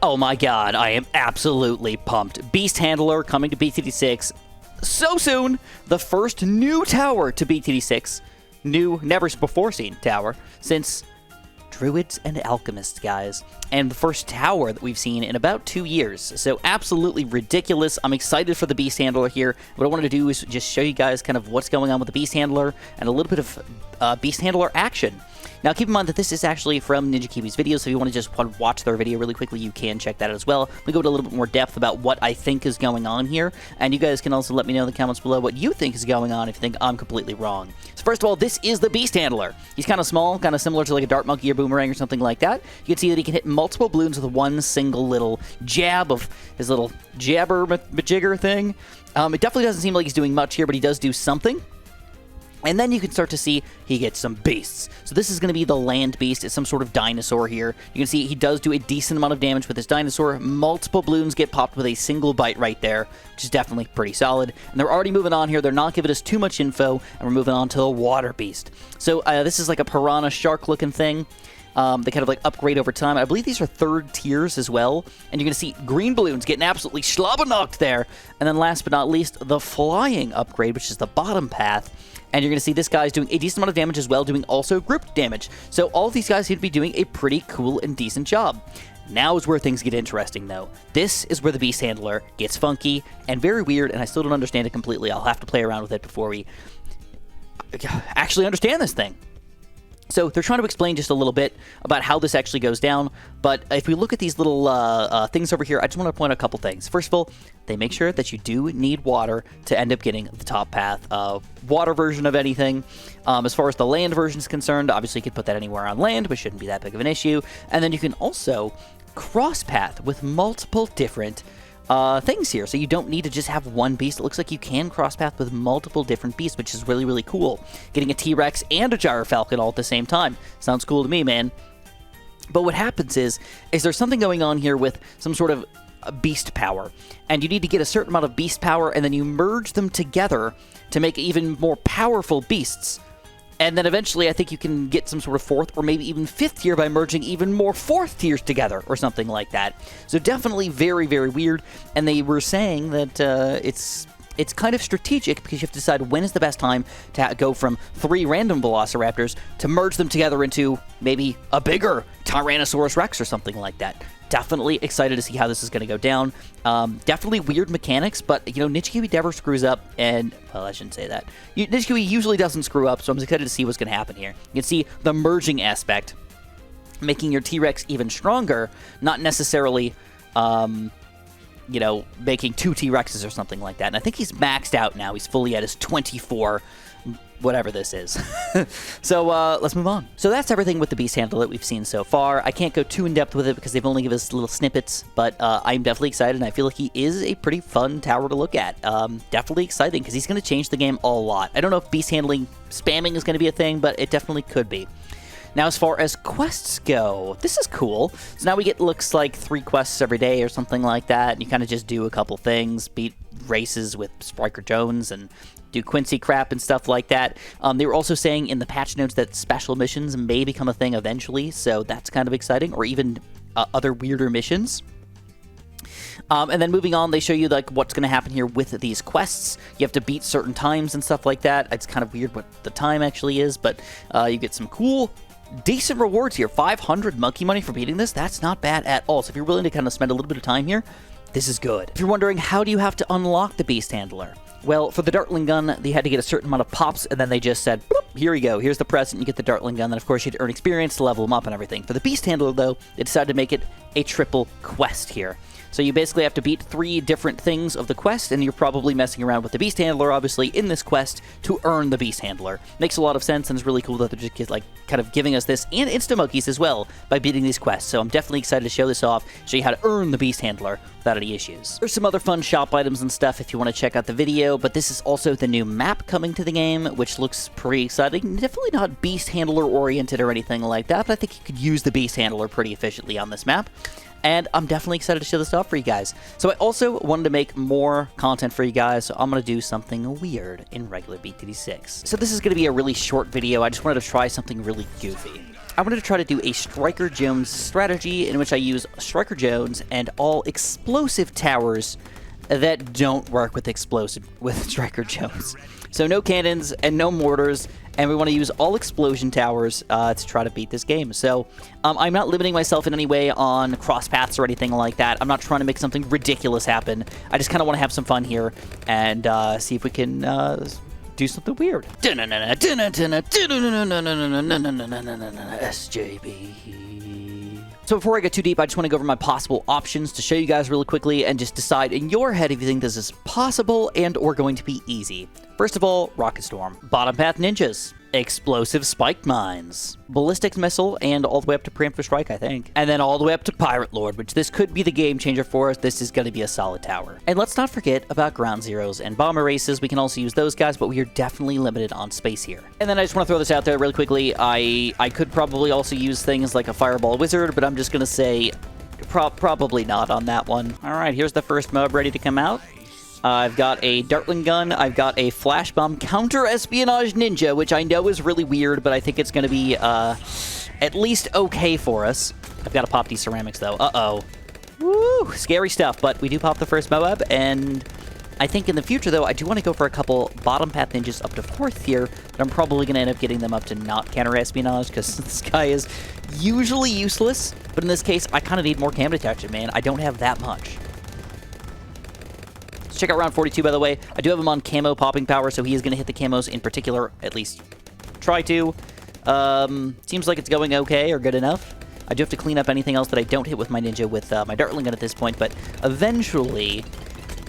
Oh my god, I am absolutely pumped. Beast Handler coming to BTD6 so soon. The first new tower to BTD6. New, never before seen tower since Druids and Alchemists, guys. And the first tower that we've seen in about 2 years. So absolutely ridiculous. I'm excited for the Beast Handler here. What I wanted to do is just show you guys kind of what's going on with the Beast Handler and a little bit of Beast Handler action. Now, keep in mind that this is actually from Ninja Kiwi's video, so if you want to just watch their video really quickly, you can check that out as well. We go into a little bit more depth about what I think is going on here, and you guys can also let me know in the comments below what you think is going on if you think I'm completely wrong. So first of all, this is the Beast Handler. He's kind of small, kind of similar to like a Dart Monkey or Boomerang or something like that. You can see that he can hit multiple balloons with one single little jab of his little jabber majigger thing. It definitely doesn't seem like he's doing much here, but he does do something. And then you can start to see he gets some beasts. So this is going to be the land beast. It's some sort of dinosaur here. You can see he does do a decent amount of damage with his dinosaur. Multiple balloons get popped with a single bite right there, which is definitely pretty solid. And they're already moving on here. They're not giving us too much info, and we're moving on to the water beast. So this is like a piranha shark looking thing. They kind of like upgrade over time. I believe these are 3rd tiers as well. And you're going to see green balloons getting absolutely slobber-knocked there. And then last but not least, the flying upgrade, which is the bottom path. And you're going to see this guy's doing a decent amount of damage as well, doing also group damage. So all of these guys seem to be doing a pretty cool and decent job. Now is where things get interesting, though. This is where the Beast Handler gets funky and very weird, and I still don't understand it completely. I'll have to play around with it before we actually understand this thing. So they're trying to explain just a little bit about how this actually goes down, but if we look at these little things over here, I just want to point out a couple things. First of all, they make sure that you do need water to end up getting the top path water version of anything. As far as the land version is concerned, obviously you could put that anywhere on land, which shouldn't be that big of an issue. And then you can also cross path with multiple different things here, so you don't need to just have one beast. It looks like you can cross path with multiple different beasts, which is really, really cool. Getting a T-Rex and a Gyrofalcon all at the same time. Sounds cool to me, man. But what happens is there's something going on here with some sort of beast power, and you need to get a certain amount of beast power, and then you merge them together to make even more powerful beasts. And then eventually, I think you can get some sort of 4th or maybe even 5th tier by merging even more 4th tiers together or something like that. So definitely very, very weird. And they were saying that it's kind of strategic because you have to decide when is the best time to go from 3 random Velociraptors to merge them together into maybe a bigger Tyrannosaurus Rex or something like that. Definitely excited to see how this is going to go down. Definitely weird mechanics, but, you know, Ninja Kiwi never screws up, and, well, I shouldn't say that. Ninja Kiwi usually doesn't screw up, so I'm excited to see what's going to happen here. You can see the merging aspect, making your T-Rex even stronger, not necessarily, you know, making 2 T-Rexes or something like that. And I think he's maxed out now. He's fully at his 24 whatever this is. So let's move on. So that's everything with the Beast Handler that we've seen so far. I can't go too in-depth with it because they've only given us little snippets, but I'm definitely excited, and I feel like he is a pretty fun tower to look at. Definitely exciting because he's going to change the game a lot. I don't know if beast handling spamming is going to be a thing, but it definitely could be. Now, as far as quests go, this is cool. So now we get, looks like 3 quests every day or something like that, and you kind of just do a couple things, beat races with Spriker Jones and do Quincy crap and stuff like that. They were also saying in the patch notes that special missions may become a thing eventually, so that's kind of exciting, or even other weirder missions. And then moving on, they show you like what's going to happen here with these quests. You have to beat certain times and stuff like that. It's kind of weird what the time actually is, but you get some cool, decent rewards here. 500 monkey money for beating this. That's not bad at all. So if you're willing to kind of spend a little bit of time here, this is good. If you're wondering, how do you have to unlock the Beast Handler? Well, for the Dartling gun, they had to get a certain amount of pops, and then they just said, here you go, here's the present, you get the Dartling gun, then of course you had to earn experience to level them up and everything. For the Beast Handler, though, they decided to make it a triple quest here. So you basically have to beat 3 different things of the quest, and you're probably messing around with the Beast Handler, obviously, in this quest to earn the Beast Handler. Makes a lot of sense, and it's really cool that they're just like kind of giving us this, and Insta-Monkeys as well, by beating these quests. So I'm definitely excited to show this off, show you how to earn the Beast Handler without any issues. There's some other fun shop items and stuff if you want to check out the video, but this is also the new map coming to the game, which looks pretty exciting. Definitely not Beast Handler oriented or anything like that, but I think you could use the Beast Handler pretty efficiently on this map. And I'm definitely excited to show this off for you guys. So I also wanted to make more content for you guys, so I'm going to do something weird in regular BTD6. So this is going to be a really short video. I just wanted to try something really goofy. I wanted to try to do a Striker Jones strategy in which I use Striker Jones and all explosive towers that don't work with Striker Jones. So no cannons and no mortars, and we want to use all explosion towers to try to beat this game. So I'm not limiting myself in any way on cross paths or anything like that. I'm not trying to make something ridiculous happen. I just kind of want to have some fun here and see if we can do something weird. SJB. So before I get too deep, I just want to go over my possible options to show you guys really quickly and just decide in your head if you think this is possible and or going to be easy. First of all, Rocket Storm, Bottom Path Ninjas, Explosive Spiked Mines, Ballistic Missile, and all the way up to Preemptive Strike, I think. And then all the way up to Pirate Lord, which this could be the game changer for us. This is going to be a solid tower. And let's not forget about Ground Zeroes and Bomber Races. We can also use those guys, but we are definitely limited on space here. And then I just want to throw this out there really quickly. I could probably also use things like a Fireball Wizard, but I'm just going to say probably not on that one. All right, here's the first mob ready to come out. I've got a Dartling Gun, I've got a Flash Bomb Counter-Espionage Ninja, which I know is really weird, but I think it's going to be at least okay for us. I've got to pop these ceramics, though. Uh-oh. Woo! Scary stuff, but we do pop the first Moab, and I think in the future, though, I do want to go for a couple Bottom Path Ninjas up to 4th tier, but I'm probably going to end up getting them up to not Counter-Espionage, because this guy is usually useless, but in this case, I kind of need more cam detection, man. I don't have that much. Check out round 42, by the way. I do have him on camo popping power, so he is going to hit the camos in particular, at least try to. Seems like it's going okay or good enough. I do have to clean up anything else that I don't hit with my ninja with my Dartling Gun at this point, but eventually,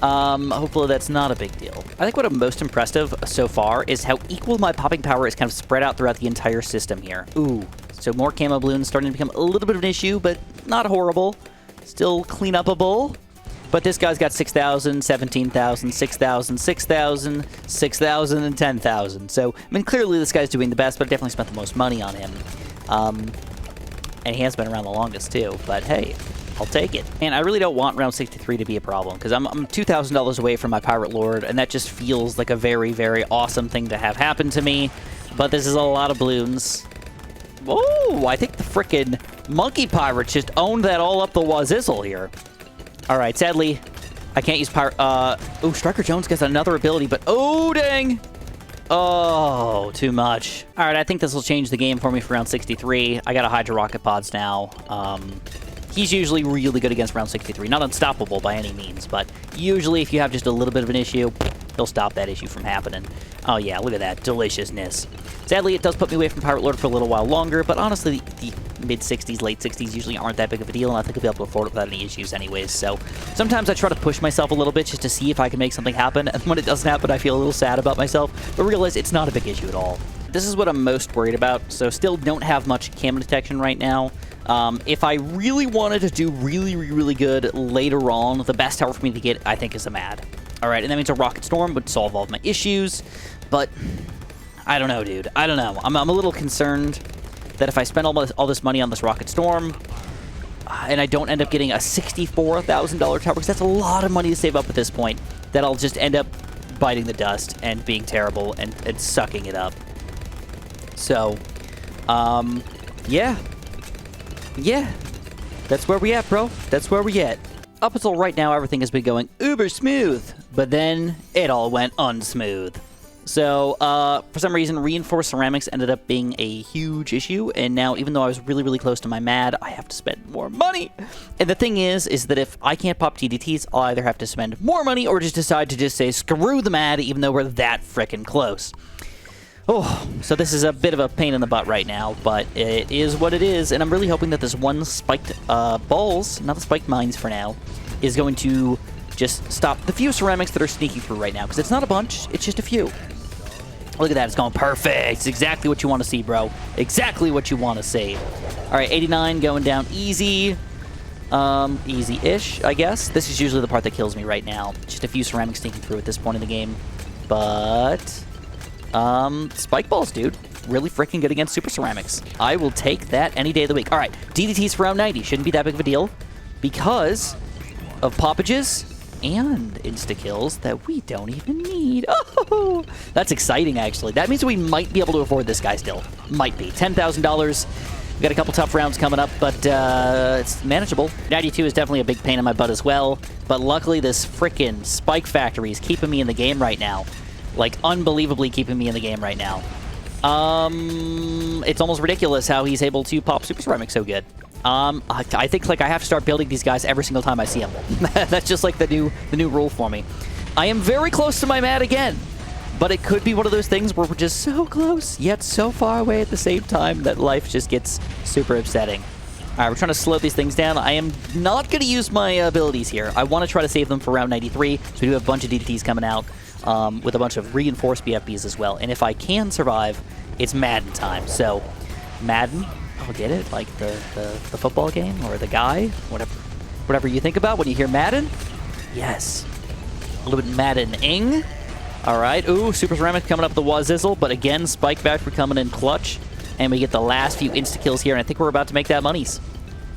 hopefully that's not a big deal. I think what I'm most impressed of so far is how equal my popping power is kind of spread out throughout the entire system here. Ooh, so more camo balloons starting to become a little bit of an issue, but not horrible. Still clean upable. But this guy's got 6,000, 17,000, 6,000, 6,000, 6,000, and 10,000. So, I mean, clearly this guy's doing the best, but I definitely spent the most money on him. And he has been around the longest, too. But, hey, I'll take it. And I really don't want round 63 to be a problem, because I'm $2,000 away from my Pirate Lord, and that just feels like a very, very awesome thing to have happen to me. But this is a lot of balloons. Oh, I think the frickin' Monkey Pirates just owned that all up the wazizzle here. Alright, sadly, I can't use Pirate... oh, Striker Jones gets another ability, but... Oh, dang! Oh, too much. Alright, I think this will change the game for me for round 63. I got a Hydra Rocket Pods now. He's usually really good against round 63. Not unstoppable by any means, but usually if you have just a little bit of an issue, he'll stop that issue from happening. Oh yeah, look at that deliciousness. Sadly, it does put me away from Pirate Lord for a little while longer, but honestly, the mid-60s, late 60s usually aren't that big of a deal, and I think I'll be able to afford it without any issues anyways. So sometimes I try to push myself a little bit just to see if I can make something happen, and when it doesn't happen, I feel a little sad about myself, but realize it's not a big issue at all. This is what I'm most worried about, so still don't have much camo detection right now. If I really wanted to do really, really good later on, the best tower for me to get, I think, is a Mad. Alright, and that means a Rocket Storm would solve all of my issues, but I don't know, dude. I don't know. I'm a little concerned that if I spend all this money on this Rocket Storm, and I don't end up getting a $64,000 tower, because that's a lot of money to save up at this point, that I'll just end up biting the dust and being terrible and sucking it up. So, yeah. Yeah. That's where we at, bro. That's where we at. Up until right now, everything has been going uber smooth, but then it all went unsmooth. So, for some reason, reinforced ceramics ended up being a huge issue, and now, even though I was really, really close to my Mad, I have to spend more money. And the thing is that if I can't pop DDTs, I'll either have to spend more money or just decide to just say, screw the Mad, even though we're that frickin' close. Oh, so this is a bit of a pain in the butt right now, but it is what it is, and I'm really hoping that this one spiked balls, not the spiked mines for now, is going to just stop the few ceramics that are sneaking through right now, because it's not a bunch, it's just a few. Look at that, it's going perfect. It's exactly what you want to see, bro. Exactly what you want to see. All right, 89 going down easy. Easy-ish, I guess. This is usually the part that kills me right now. Just a few ceramics sneaking through at this point in the game. But, spike balls, dude. Really freaking good against super ceramics. I will take that any day of the week. All right, DDTs for round 90. Shouldn't be that big of a deal because of poppages and insta-kills that we don't even need. Oh, that's exciting, actually. That means we might be able to afford this guy still. Might be. $10,000. We got a couple tough rounds coming up, but it's manageable. 92 is definitely a big pain in my butt as well, but luckily this frickin' Spike Factory is keeping me in the game right now. Like, unbelievably keeping me in the game right now. It's almost ridiculous how he's able to pop Super Ceramic so good. I think like I have to start building these guys every single time I see them. That's just like the new rule for me. I am very close to my mat again, but it could be one of those things where we're just so close yet so far away at the same time that life just gets super upsetting. All right, we're trying to slow these things down. I am not going to use my abilities here. I want to try to save them for round 93, so we do have a bunch of DDTs coming out with a bunch of reinforced BFBs as well. And if I can survive, it's Madden time. So Madden, I'll get it, like the football game or the guy, whatever you think about when you hear Madden. Yes, a little bit Madden-ing. All right, ooh, Super Ceramic coming up the Wazizzle, but again, Spike Factory coming in clutch. And we get the last few insta-kills here, and I think we're about to make that monies.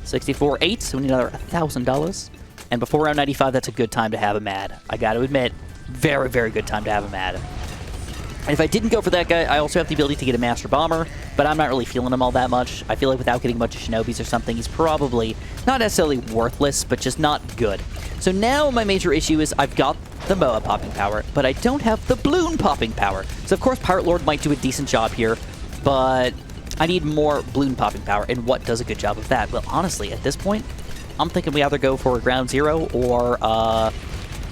64-8, so we need another $1,000. And before round 95, that's a good time to have a Mad. I got to admit, very, very good time to have a Mad. And if I didn't go for that guy, I also have the ability to get a Master Bomber, but I'm not really feeling him all that much. I feel like without getting a bunch of Shinobis or something, he's probably not necessarily worthless, but just not good. So now my major issue is I've got the Moa popping power, but I don't have the Bloon popping power. So of course Pirate Lord might do a decent job here, but I need more Bloon popping power, and what does a good job of that? Well, honestly, at this point, I'm thinking we either go for ground zero or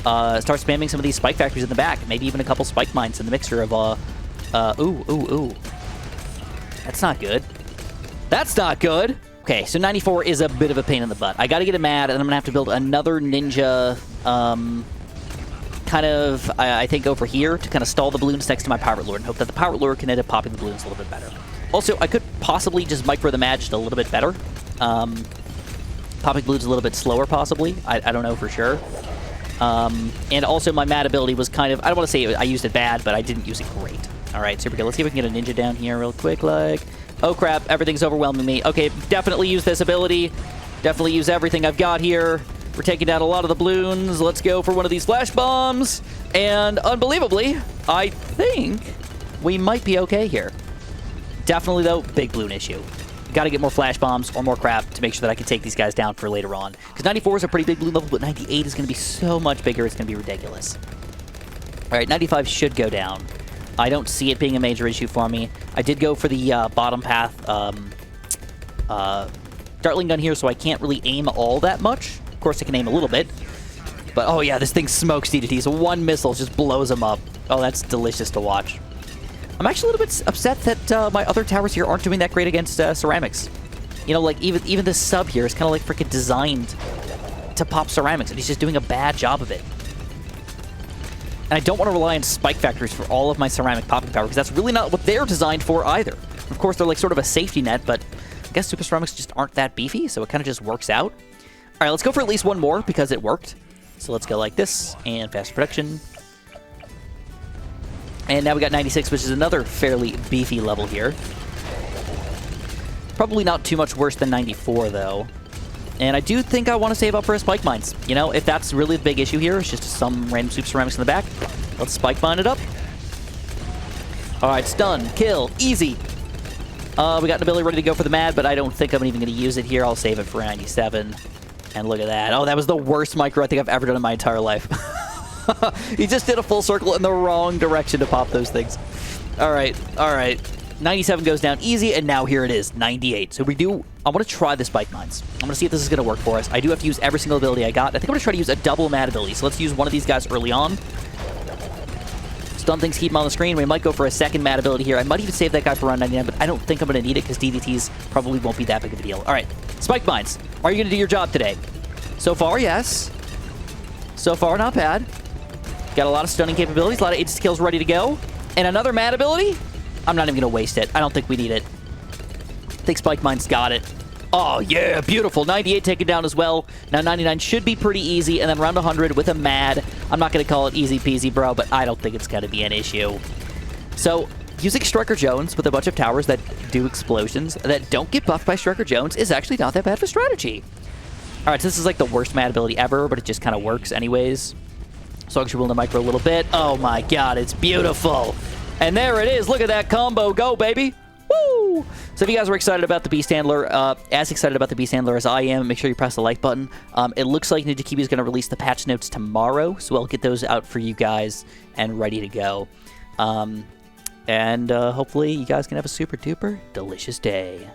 start spamming some of these Spike Factories in the back. Maybe even a couple Spike Mines in the mixture of, ooh. That's not good. That's not good! Okay, so 94 is a bit of a pain in the butt. I gotta get it mad, and I'm gonna have to build another Ninja, kind of, I think, over here to kind of stall the Bloons next to my Pirate Lord and hope that the Pirate Lord can end up popping the Bloons a little bit better. Also, I could possibly just micro the Mad just a little bit better. Popping Bloons a little bit slower, possibly. I don't know for sure. And also, my Mad ability was kind of, I don't want to say I used it bad, but I didn't use it great. All right, super good. Let's see if we can get a Ninja down here real quick. Like, oh crap, everything's overwhelming me. Okay, definitely use this ability. Definitely use everything I've got here. We're taking down a lot of the Bloons. Let's go for one of these Flash Bombs. And unbelievably, I think we might be okay here. Definitely, though, big Bloon issue. Got to get more Flash Bombs or more crap to make sure that I can take these guys down for later on. Because 94 is a pretty big Bloon level, but 98 is going to be so much bigger, it's going to be ridiculous. All right, 95 should go down. I don't see it being a major issue for me. I did go for the bottom path Dartling gun here, so I can't really aim all that much. Of course, I can aim a little bit. But, oh yeah, this thing smokes DDTs. So one missile just blows them up. Oh, that's delicious to watch. I'm actually a little bit upset that my other towers here aren't doing that great against ceramics. You know, like, even this sub here is kind of like freaking designed to pop ceramics, and he's just doing a bad job of it. And I don't want to rely on Spike Factories for all of my ceramic popping power, because that's really not what they're designed for either. Of course, they're like sort of a safety net, but I guess Super Ceramics just aren't that beefy, so it kind of just works out. All right, let's go for at least one more, because it worked. So let's go like this, and fast production. And now we got 96, which is another fairly beefy level here. Probably not too much worse than 94, though. And I do think I want to save up for a Spike Mines. You know, if that's really the big issue here, it's just some random Super Ceramics in the back. Let's Spike Mine it up. All right, stun, kill, easy. We got an ability ready to go for the Mad, but I don't think I'm even going to use it here. I'll save it for 97. And look at that. Oh, that was the worst micro I think I've ever done in my entire life. He just did a full circle in the wrong direction to pop those things. All right, all right. 97 goes down easy, and now here it is, 98. So I want to try the Spike Mines. I'm going to see if this is going to work for us. I do have to use every single ability I got. I think I'm going to try to use a double Mad ability. So let's use one of these guys early on. Stun things, keep them on the screen. We might go for a second Mad ability here. I might even save that guy for round 99, but I don't think I'm going to need it because DDTs probably won't be that big of a deal. All right, Spike Mines. Are you going to do your job today? So far, yes. So far, not bad. Got a lot of stunning capabilities, a lot of instant kills ready to go. And another Mad ability? I'm not even going to waste it. I don't think we need it. I think Spike Mine's got it. Oh, yeah, beautiful. 98 taken down as well. Now 99 should be pretty easy. And then round 100 with a Mad. I'm not going to call it easy peasy, bro, but I don't think it's going to be an issue. So, using Striker Jones with a bunch of towers that do explosions that don't get buffed by Striker Jones is actually not that bad of a strategy. All right, so this is like the worst Mad ability ever, but it just kind of works anyways. So I'm actually willing to micro a little bit. Oh my god, it's beautiful. And there it is. Look at that combo go, baby. Woo! So if you guys were excited about the Beast Handler, as excited about the Beast Handler as I am, make sure you press the like button. It looks like Ninja Kiwi is going to release the patch notes tomorrow, so I'll get those out for you guys and ready to go. And hopefully you guys can have a super duper delicious day.